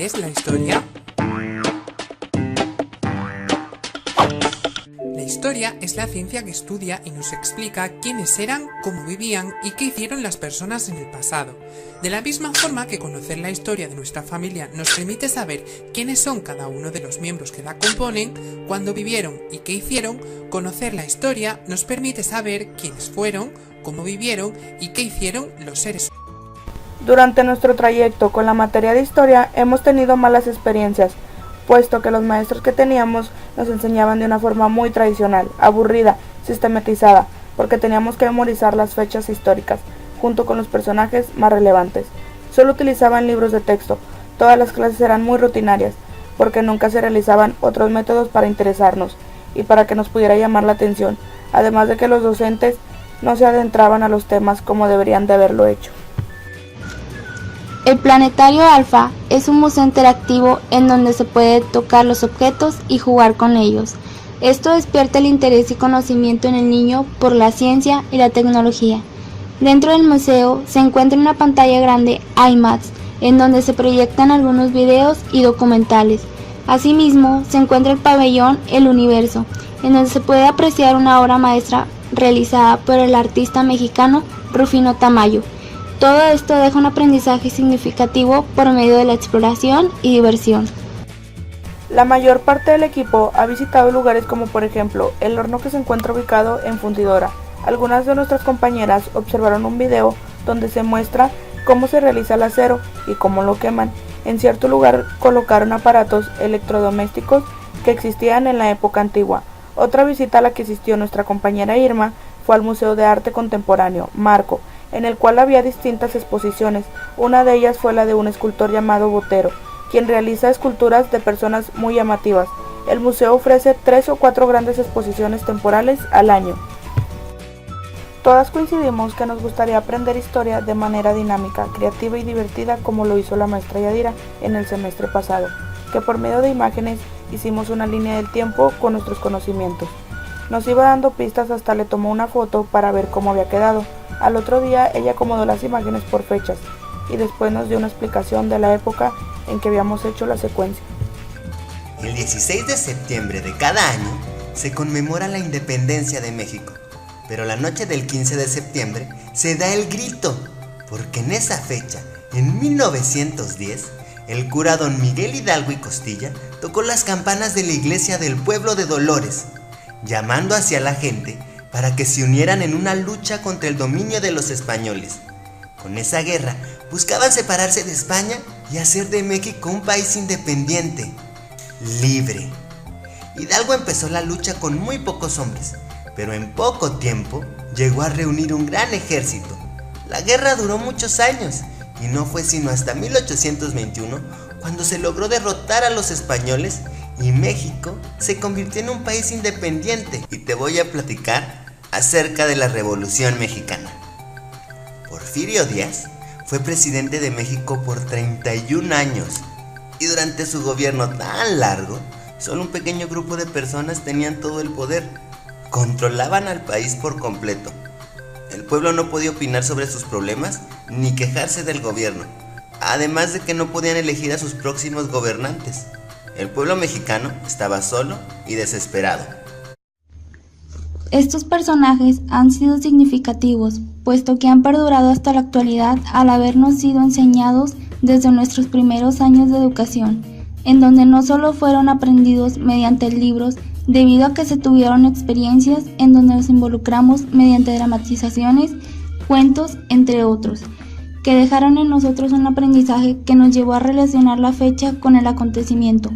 es la historia? La historia es la ciencia que estudia y nos explica quiénes eran, cómo vivían y qué hicieron las personas en el pasado. De la misma forma que conocer la historia de nuestra familia nos permite saber quiénes son cada uno de los miembros que la componen, cuándo vivieron y qué hicieron, conocer la historia nos permite saber quiénes fueron, cómo vivieron y qué hicieron los seres humanos. Durante nuestro trayecto con la materia de historia hemos tenido malas experiencias, puesto que los maestros que teníamos nos enseñaban de una forma muy tradicional, aburrida, sistematizada, porque teníamos que memorizar las fechas históricas, junto con los personajes más relevantes. Solo utilizaban libros de texto, todas las clases eran muy rutinarias, porque nunca se realizaban otros métodos para interesarnos y para que nos pudiera llamar la atención, además de que los docentes no se adentraban a los temas como deberían de haberlo hecho. El Planetario Alfa es un museo interactivo en donde se puede tocar los objetos y jugar con ellos. Esto despierta el interés y conocimiento en el niño por la ciencia y la tecnología. Dentro del museo se encuentra una pantalla grande IMAX en donde se proyectan algunos videos y documentales. Asimismo, se encuentra el pabellón El Universo, en donde se puede apreciar una obra maestra realizada por el artista mexicano Rufino Tamayo. Todo esto deja un aprendizaje significativo por medio de la exploración y diversión. La mayor parte del equipo ha visitado lugares como por ejemplo el horno que se encuentra ubicado en Fundidora. Algunas de nuestras compañeras observaron un video donde se muestra cómo se realiza el acero y cómo lo queman. En cierto lugar colocaron aparatos electrodomésticos que existían en la época antigua. Otra visita a la que asistió nuestra compañera Irma fue al Museo de Arte Contemporáneo, Marco, en el cual había distintas exposiciones. Una de ellas fue la de un escultor llamado Botero, quien realiza esculturas de personas muy llamativas. El museo ofrece 3 o 4 grandes exposiciones temporales al año. Todas coincidimos que nos gustaría aprender historia de manera dinámica, creativa y divertida como lo hizo la maestra Yadira en el semestre pasado, que por medio de imágenes hicimos una línea del tiempo con nuestros conocimientos. Nos iba dando pistas hasta le tomó una foto para ver cómo había quedado. Al otro día ella acomodó las imágenes por fechas y después nos dio una explicación de la época en que habíamos hecho la secuencia. El 16 de septiembre de cada año se conmemora la independencia de México, pero la noche del 15 de septiembre se da el grito, porque en esa fecha, en 1910, el cura don Miguel Hidalgo y Costilla tocó las campanas de la iglesia del pueblo de Dolores, llamando hacia la gente para que se unieran en una lucha contra el dominio de los españoles. Con esa guerra buscaban separarse de España y hacer de México un país independiente, libre. Hidalgo empezó la lucha con muy pocos hombres, pero en poco tiempo llegó a reunir un gran ejército. La guerra duró muchos años y no fue sino hasta 1821 cuando se logró derrotar a los españoles y México se convirtió en un país independiente. Y te voy a platicar acerca de la Revolución Mexicana. Porfirio Díaz fue presidente de México por 31 años y durante su gobierno tan largo, solo un pequeño grupo de personas tenían todo el poder. Controlaban al país por completo. El pueblo no podía opinar sobre sus problemas ni quejarse del gobierno, además de que no podían elegir a sus próximos gobernantes. El pueblo mexicano estaba solo y desesperado. Estos personajes han sido significativos, puesto que han perdurado hasta la actualidad al habernos sido enseñados desde nuestros primeros años de educación, en donde no solo fueron aprendidos mediante libros, debido a que se tuvieron experiencias en donde nos involucramos mediante dramatizaciones, cuentos, entre otros, que dejaron en nosotros un aprendizaje que nos llevó a relacionar la fecha con el acontecimiento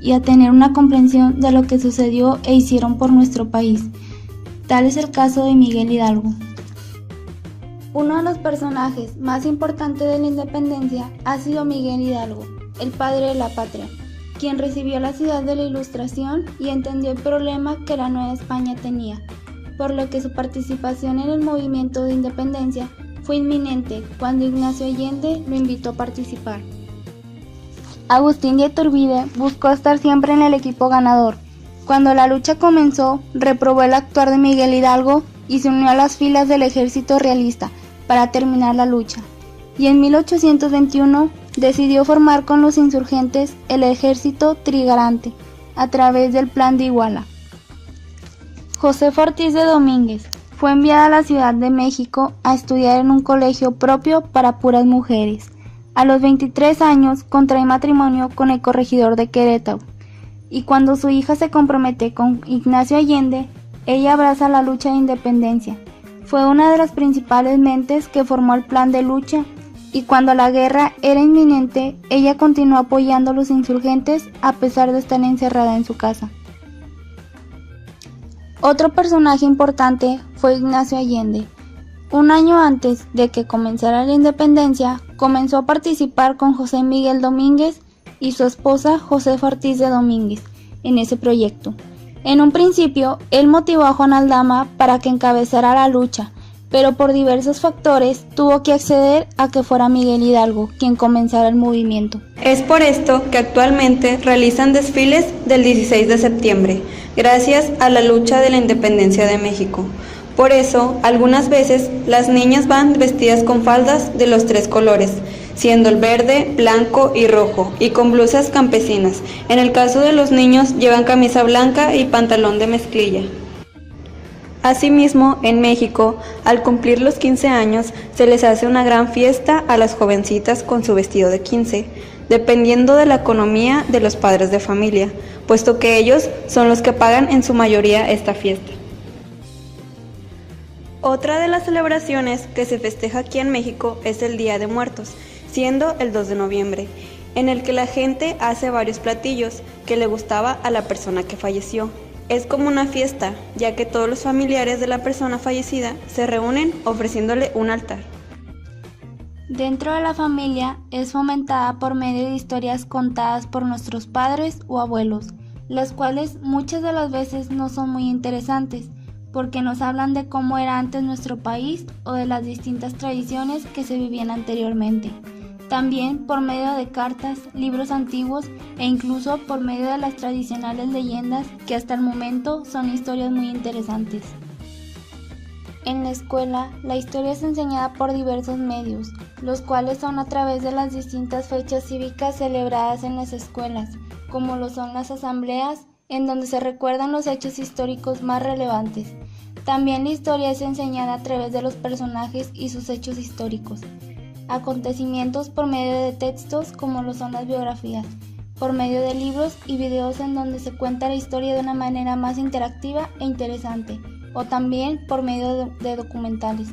y a tener una comprensión de lo que sucedió e hicieron por nuestro país. Tal es el caso de Miguel Hidalgo. Uno de los personajes más importantes de la independencia ha sido Miguel Hidalgo, el padre de la patria, quien recibió la ciudad de la Ilustración y entendió el problema que la Nueva España tenía, por lo que su participación en el movimiento de independencia fue inminente cuando Ignacio Allende lo invitó a participar. Agustín de Iturbide buscó estar siempre en el equipo ganador. Cuando la lucha comenzó, reprobó el actuar de Miguel Hidalgo y se unió a las filas del ejército realista para terminar la lucha. Y en 1821 decidió formar con los insurgentes el Ejército Trigarante a través del Plan de Iguala. Josefa Ortiz de Domínguez fue enviada a la Ciudad de México a estudiar en un colegio propio para puras mujeres. A los 23 años contrae matrimonio con el corregidor de Querétaro, y cuando su hija se compromete con Ignacio Allende, ella abraza la lucha de independencia. Fue una de las principales mentes que formó el plan de lucha, y cuando la guerra era inminente, ella continuó apoyando a los insurgentes a pesar de estar encerrada en su casa. Otro personaje importante fue Ignacio Allende. Un año antes de que comenzara la independencia, comenzó a participar con José Miguel Domínguez y su esposa Josefa Ortiz de Domínguez en ese proyecto. En un principio, él motivó a Juan Aldama para que encabezara la lucha, pero por diversos factores tuvo que acceder a que fuera Miguel Hidalgo quien comenzara el movimiento. Es por esto que actualmente realizan desfiles del 16 de septiembre, gracias a la lucha de la independencia de México. Por eso, algunas veces las niñas van vestidas con faldas de los 3 colores, siendo el verde, blanco y rojo, y con blusas campesinas. En el caso de los niños, llevan camisa blanca y pantalón de mezclilla. Asimismo, en México, al cumplir los 15 años, se les hace una gran fiesta a las jovencitas con su vestido de 15, dependiendo de la economía de los padres de familia, puesto que ellos son los que pagan en su mayoría esta fiesta. Otra de las celebraciones que se festeja aquí en México es el Día de Muertos, siendo el 2 de noviembre, en el que la gente hace varios platillos que le gustaba a la persona que falleció. Es como una fiesta, ya que todos los familiares de la persona fallecida se reúnen ofreciéndole un altar. Dentro de la familia es fomentada por medio de historias contadas por nuestros padres o abuelos, las cuales muchas de las veces no son muy interesantes, porque nos hablan de cómo era antes nuestro país o de las distintas tradiciones que se vivían anteriormente. También por medio de cartas, libros antiguos e incluso por medio de las tradicionales leyendas que hasta el momento son historias muy interesantes. En la escuela, la historia es enseñada por diversos medios, los cuales son a través de las distintas fechas cívicas celebradas en las escuelas, como lo son las asambleas, en donde se recuerdan los hechos históricos más relevantes. También la historia es enseñada a través de los personajes y sus hechos históricos. Acontecimientos por medio de textos como lo son las biografías, por medio de libros y videos en donde se cuenta la historia de una manera más interactiva e interesante, o también por medio de documentales.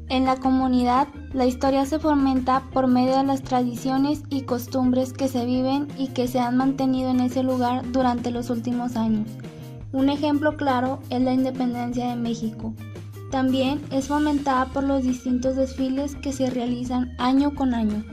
En la comunidad, la historia se fomenta por medio de las tradiciones y costumbres que se viven y que se han mantenido en ese lugar durante los últimos años. Un ejemplo claro es la independencia de México. También es fomentada por los distintos desfiles que se realizan año con año.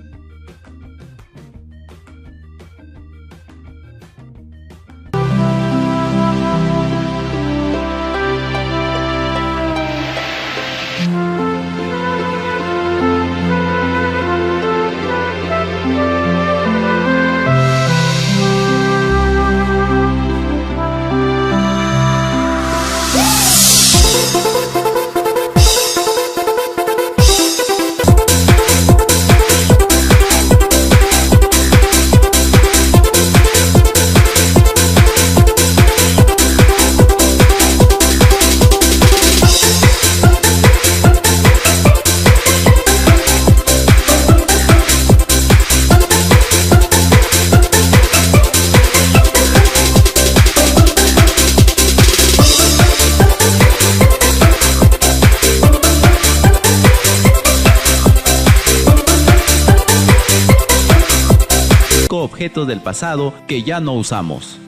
Objetos del pasado que ya no usamos.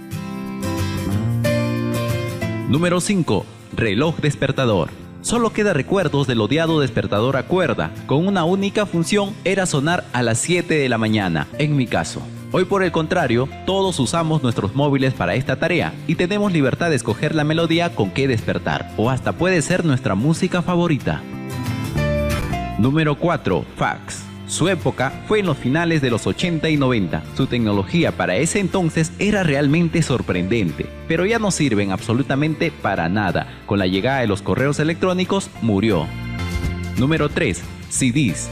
Número 5. Reloj despertador. Solo queda recuerdos del odiado despertador a cuerda, con una única función, era sonar a las 7 de la mañana, en mi caso. Hoy por el contrario, todos usamos nuestros móviles para esta tarea y tenemos libertad de escoger la melodía con que despertar, o hasta puede ser nuestra música favorita. Número 4. Fax. Su época fue en los finales de los 80 y 90. Su tecnología para ese entonces era realmente sorprendente, pero ya no sirven absolutamente para nada. Con la llegada de los correos electrónicos, murió. Número 3. CDs.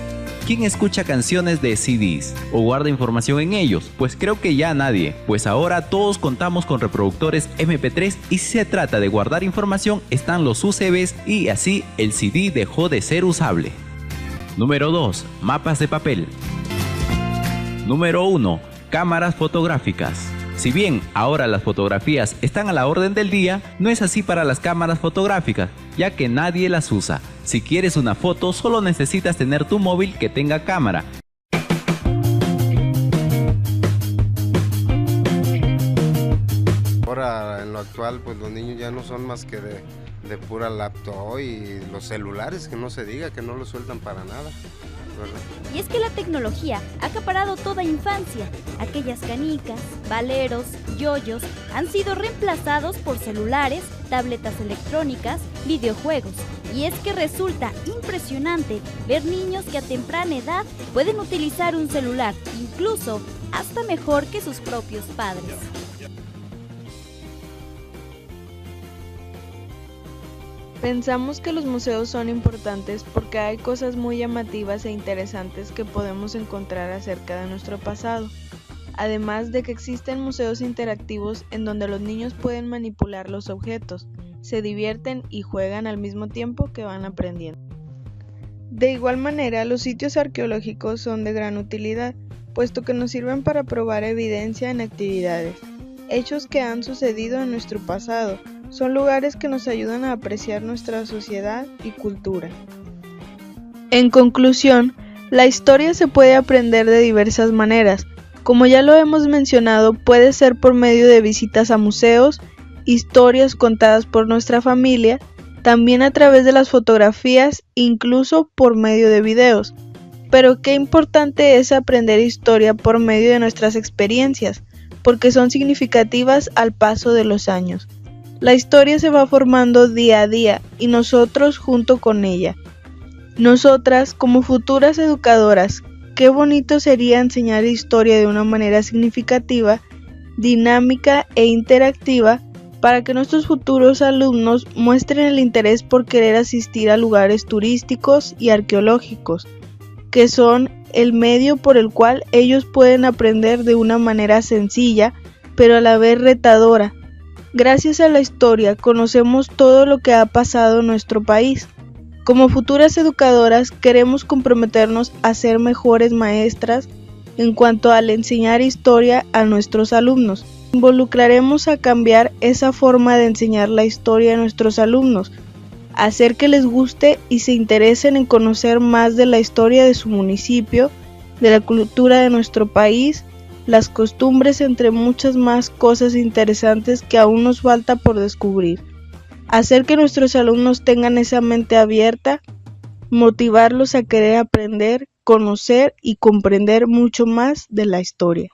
¿quién escucha canciones de CDs o guarda información en ellos? Pues creo que ya nadie, pues ahora todos contamos con reproductores MP3 y si se trata de guardar información están los UCBs y así el CD dejó de ser usable. Número 2. Mapas de papel. Número 1. Cámaras fotográficas. Si bien ahora las fotografías están a la orden del día, no es así para las cámaras fotográficas, ya que nadie las usa. Si quieres una foto, solo necesitas tener tu móvil que tenga cámara. Ahora, en lo actual, pues los niños ya no son más que de pura laptop y los celulares, que no se diga, que no los sueltan para nada, ¿verdad? Y es que la tecnología ha acaparado toda infancia. Aquellas canicas, valeros, yoyos han sido reemplazados por celulares, tabletas electrónicas, videojuegos. Y es que resulta impresionante ver niños que a temprana edad pueden utilizar un celular, incluso hasta mejor que sus propios padres. Pensamos que los museos son importantes porque hay cosas muy llamativas e interesantes que podemos encontrar acerca de nuestro pasado. Además de que existen museos interactivos en donde los niños pueden manipular los objetos, se divierten y juegan al mismo tiempo que van aprendiendo. De igual manera, los sitios arqueológicos son de gran utilidad, puesto que nos sirven para probar evidencia en actividades, hechos que han sucedido en nuestro pasado. Son lugares que nos ayudan a apreciar nuestra sociedad y cultura. En conclusión, la historia se puede aprender de diversas maneras. Como ya lo hemos mencionado, puede ser por medio de visitas a museos, historias contadas por nuestra familia, también a través de las fotografías, incluso por medio de videos. Pero qué importante es aprender historia por medio de nuestras experiencias, porque son significativas al paso de los años. La historia se va formando día a día y nosotros junto con ella. Nosotras, como futuras educadoras, qué bonito sería enseñar historia de una manera significativa, dinámica e interactiva para que nuestros futuros alumnos muestren el interés por querer asistir a lugares turísticos y arqueológicos, que son el medio por el cual ellos pueden aprender de una manera sencilla, pero a la vez retadora. Gracias a la historia conocemos todo lo que ha pasado en nuestro país. Como futuras educadoras queremos comprometernos a ser mejores maestras en cuanto al enseñar historia a nuestros alumnos. Involucraremos a cambiar esa forma de enseñar la historia a nuestros alumnos, hacer que les guste y se interesen en conocer más de la historia de su municipio, de la cultura de nuestro país, las costumbres, entre muchas más cosas interesantes que aún nos falta por descubrir. Hacer que nuestros alumnos tengan esa mente abierta, motivarlos a querer aprender, conocer y comprender mucho más de la historia.